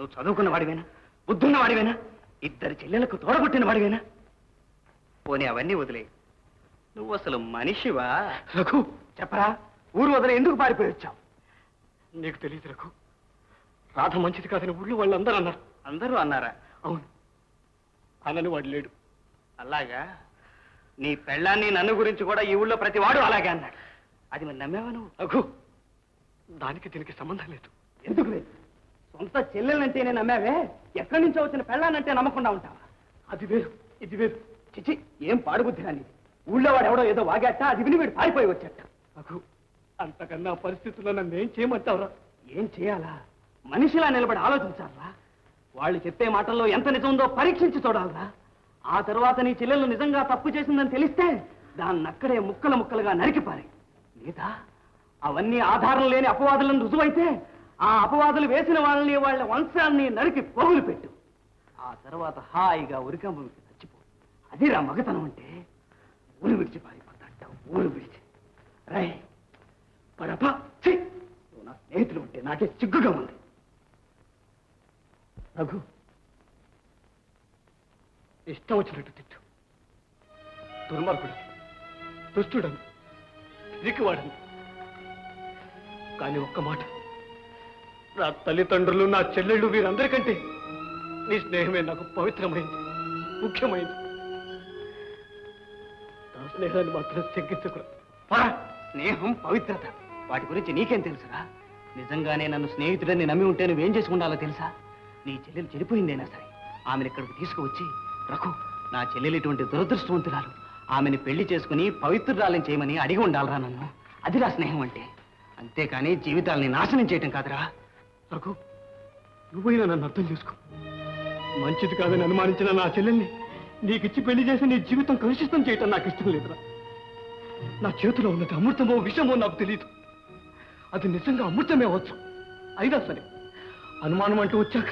నువ్వు చదువుకున్న వాడివేనా, బుద్ధున్న వాడివేనా, ఇద్దరు చెల్లెలకు తోడగొట్టిన వాడివేనా? పోనీ అవన్నీ వదిలే, నువ్వు అసలు మనిషివా? రఘు, చెప్పరా, ఊరు వదిలే ఎందుకు పారిపోయి వచ్చావు? నీకు తెలియదు రఘు, రాధ మంచిది కాదని ఊళ్ళో వాళ్ళు అందరూ అన్నారు. అందరూ అన్నారా? అవును, అనని వాడు లేడు. అలాగా? నీ పెళ్ళాన్ని నన్ను గురించి కూడా ఈ ఊళ్ళో ప్రతి వాడు అలాగే అన్నాడు. అది మరి నమ్మేవా నువ్వు? రఘు, దానికి దీనికి సంబంధం లేదు. ఎందుకు లేదు? సొంత చెల్లెలంటేనే నమ్మావే, ఎక్కడి నుంచో వచ్చిన పెళ్ళానంటే నమ్మకుండా ఉంటావా? అది వేరు, ఇది వేరు. చిచి, ఏం పాడుబుద్ధి రాని. ఊళ్ళో వాడు ఎవడో ఏదో వాగాట, అది విని వీడు పారిపోయి వచ్చాట. రఘు, అంతకన్నా పరిస్థితుల్లో నన్ను ఏం చేయమంటావురా? ఏం చేయాలా? మనిషిలా నిలబడి ఆలోచించాలా? వాళ్ళు చెప్పే మాటల్లో ఎంత నిజం ఉందో పరీక్షించి చూడాలరా. ఆ తరువాత నీ చెల్లెలు నిజంగా తప్పు చేసిందని తెలిస్తే దాన్ని అక్కడే ముక్కలు ముక్కలుగా నరికిపారి. లేదా అవన్నీ ఆధారం లేని అపవాదులను రుజువైతే ఆ అపవాదులు వేసిన వాళ్ళని, వాళ్ళ వంశాన్ని నరికి పోగులు పెట్టు. ఆ తర్వాత హాయిగా ఉరికంబకి చచ్చిపో. అదిరా మగతనం అంటే. ఊరు విడిచి పారిపోతాంట, ఊరు విడిచి. రై పడపా, నా స్నేహితులు ఉంటే నాకే సిగ్గుగా ఉంది. రఘు, ఇష్టం వచ్చినట్టు తిట్టు. దుర్మార్గుడు, దుష్టుడను, పిరికివాడను. కానీ ఒక్క మాట, నా తల్లిదండ్రులు, నా చెల్లెళ్ళు, వీరందరికంటే నీ స్నేహమే నాకు పవిత్రమైంది, ముఖ్యమైంది. నా స్నేహాన్ని మాత్రం శంకించకూడదు. స్నేహం, పవిత్రత, వాటి గురించి నీకేం తెలుసురా? నిజంగానే నన్ను స్నేహితుడని నమ్మి ఉంటే నువ్వేం చేసి ఉండాలో తెలుసా? నీ చెల్లెలు చెడిపోయిందైనా సరే ఆమెను ఇక్కడికి తీసుకువచ్చి, రఘు, నా చెల్లెలు ఇటువంటి దురదృష్టవంతురాలు, ఆమెను పెళ్లి చేసుకుని పవిత్రురాలని చేయమని అడిగి ఉండాలరా నన్ను. అదిరా స్నేహం అంటే. అంతేకాని జీవితాలని నాశనం చేయటం కాదురా. రఘు, నువ్వైనా నన్ను అర్థం చేసుకో. మంచిది కాదని అనుమానించిన నా చెల్లెల్ని నీకిచ్చి పెళ్లి చేసి నీ జీవితం కలుషితం చేయటం నాకు ఇష్టం లేదురా. నా చేతిలో ఉన్నది అమృతమో విషమో నాకు తెలియదు. అది నిజంగా అమృతమే అవచ్చు. అయినా సరే అనుమానం అంటూ వచ్చాక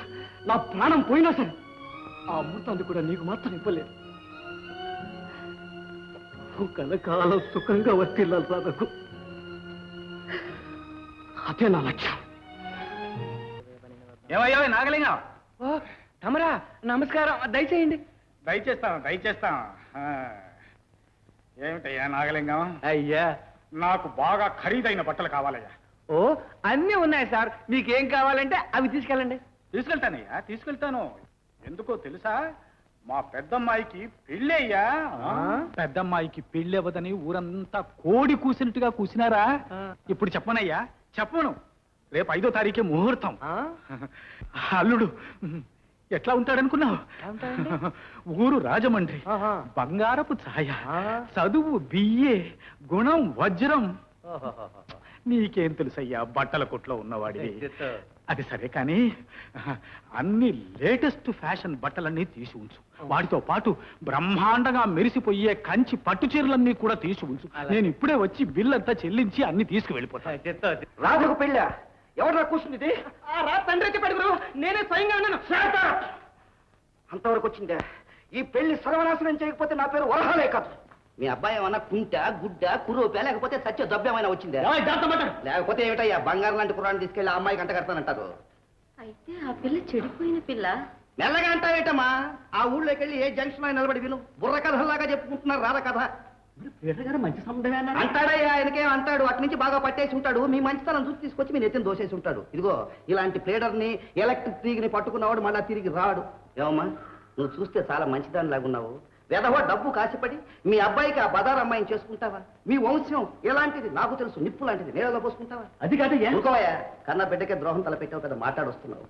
నా ప్రాణం పోయినా సరే ఆ అమృతాన్ని కూడా నీకు మాత్రం ఇవ్వలేదు. కలకాలం సుఖంగా వర్తిల్లాలి రఘు, అదే నా లక్ష్యం. ఏమయ్యో నాగలింగం? తమరా, నమస్కారం, దయచేయండి. దయచేస్తాం. ఏమిటయ్యా నాగలింగం? అయ్యా, నాకు బాగా ఖరీదైన బట్టలు కావాలయ్యా. ఓ, అన్నీ ఉన్నాయి సార్, మీకేం కావాలంటే అవి తీసుకెళ్ళండి. తీసుకెళ్తానయ్యా, తీసుకెళ్తాను. ఎందుకో తెలుసా, మా పెద్దమ్మాయికి పెళ్ళి అయ్యా. పెద్దమ్మాయికి పెళ్ళి అవ్వదని ఊరంతా కోడి కూసినట్టుగా కూసినారా? ఇప్పుడు చెప్పనయ్యా, చెప్పను. రేపు 5వ తారీఖే ముహూర్తం. అల్లుడు ఎట్లా ఉంటాడనుకున్నావు? ఊరు రాజమండ్రి, బంగారపు ఛాయ, చదువు బిఏ, గుణం వజ్రం. నీకేం తెలుసయ్యా బట్టల కొట్లో ఉన్నవాడి. అది సరే కానీ అన్ని లేటెస్ట్ ఫ్యాషన్ బట్టలన్నీ తీసి ఉంచు. వాటితో పాటు బ్రహ్మాండంగా మెరిసిపోయే కంచి పట్టు చీరలన్నీ కూడా తీసి ఉంచు. నేను ఇప్పుడే వచ్చి బిల్లంతా చెల్లించి అన్ని తీసుకువెళ్ళిపోతాను. రాజుకు పెళ్ళా? ఎవరు కూర్చుంది? తండ్రి అయితే పెడుగురు, నేనే స్వయంగా ఉన్నాను. అంతవరకు వచ్చిందే. ఈ పెళ్లి సర్వనాశనం చేయకపోతే నా పేరు వరహాలే కాదు. మీ అబ్బాయి ఏమన్నా కుంట, గుడ్డ, కురూపే, లేకపోతే సత్య దబ్బేమైనా వచ్చిందే? లేకపోతే ఏమిటయ్యా, బంగారం లాంటి కుర్రాన్ని తీసుకెళ్లి ఆ అమ్మాయికి అంట కడతానంటారు. అయితే ఆ పిల్ల చెడిపోయిన పిల్ల. మెల్లగా అంటావేటమ్మా? ఆ ఊళ్ళోకి వెళ్ళి ఏ జంక్షన్ అయినా నిలబడి విను. బుర్ర కథలాగా చెప్పుకుంటున్నారు రాధ కథ. మంచి సంబంధమే అంటాడయ్యా. ఆయనకేం అంటాడు, అటు నుంచి బాగా పట్టేసి ఉంటాడు. మీ మంచితనం చూసి తీసుకొచ్చి మీ నెత్తిని దోసేసి ఉంటాడు. ఇదిగో ఇలాంటి ప్లేడర్ని, ఎలక్ట్రిక్ తీగిని పట్టుకున్నవాడు మళ్ళా తిరిగి రాడు. ఏమమ్మా, నువ్వు చూస్తే చాలా మంచిదానిలాగా ఉన్నావు. వెధవ డబ్బు కాసిపడి మీ అబ్బాయికి ఆ బదార్ అమ్మాయిని చేసుకుంటావా? మీ వంశం ఎలాంటిది నాకు తెలుసు, నిప్పు లాంటిది. నేలలో పోసుకుంటావా? అది కాదయ్యా. అనుకోవయ్యా, కన్నా బిడ్డకే ద్రోహం తలపెట్టావు కదా, మాట్లాడొస్తున్నావు.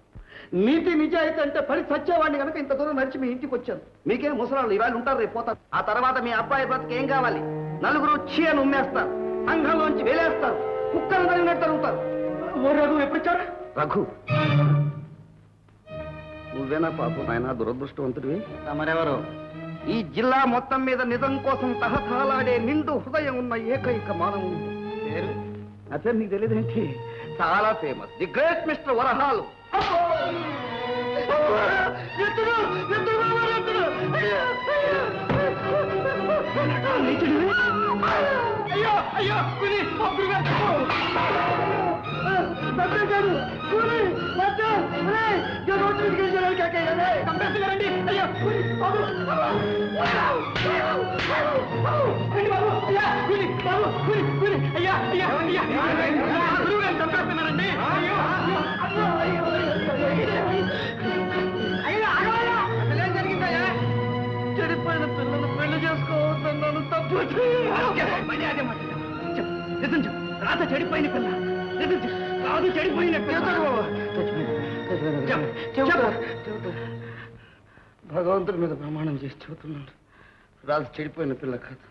నీతి నిజాయితీ అంటే పడి చచ్చేవాడిని కనుక ఇంత దూరం నడిచి మీ ఇంటికి వచ్చాను. మీకే ముసలాళ్ళు ఇవాళ ఉంటారు, రేపు పోతారు. ఆ తర్వాత మీ అబ్బాయి బ్రతికి ఏం కావాలి? నలుగురు చీ అని ఉమ్మేస్తారు, సంఘంలోంచి వేలేస్తారు, కుక్కలు తగినట్టు తరుగుతారు. రఘు ఎప్పుడొచ్చారు? రఘు నువ్వేనా పాపం ఆయన దురదృష్టవంతుడివి? తమరెవరు? ఈ జిల్లా మొత్తం మీద నిజం కోసం తహతహలాడే నిండు హృదయం ఉన్న ఏకైక మానవుడు. నా పేరు నీకు తెలియదేంటి? చాలా ఫేమస్, ది గ్రేట్ మిస్టర్ వరహాలు. అయ్యో అయ్యో కూలి చంపేస్తున్నారండి అయ్యో బాబు అయ్యా అయ్యా అయ్యా గురువుగారు చంపేస్తున్నారండి అయ్యో అసలేం జరిగిందయ్యా చెడిపోయిన పిల్లలు పెళ్లి చేసుకోవద్దన్నాను తప్పు మళ్ళీ అదే మాట చెప్పు నిజం చెప్పు రాత చెడిపోయిన పిల్ల నిజం చెప్పు రాదు చెడిపోయిన భగవంతుడి మీద ప్రమాణం చేసి చెబుతున్నాడు రాజు చెడిపోయిన పిల్ల కాదు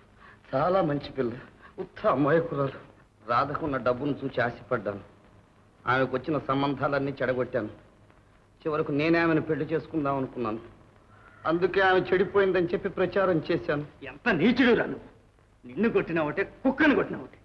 చాలా మంచి పిల్ల ఉత్త అమాయకురాలు రాధకున్న డబ్బును చూసి ఆశపడ్డాను ఆమెకు వచ్చిన సంబంధాలన్నీ చెడగొట్టాను చివరకు నేనే ఆమెను పెళ్లి చేసుకుందాం అనుకున్నాను అందుకే ఆమె చెడిపోయిందని చెప్పి ప్రచారం చేశాను ఎంత నీచుడు రాను నిన్ను కొట్టిన ఒకటే కుక్కను కొట్టిన ఒకటే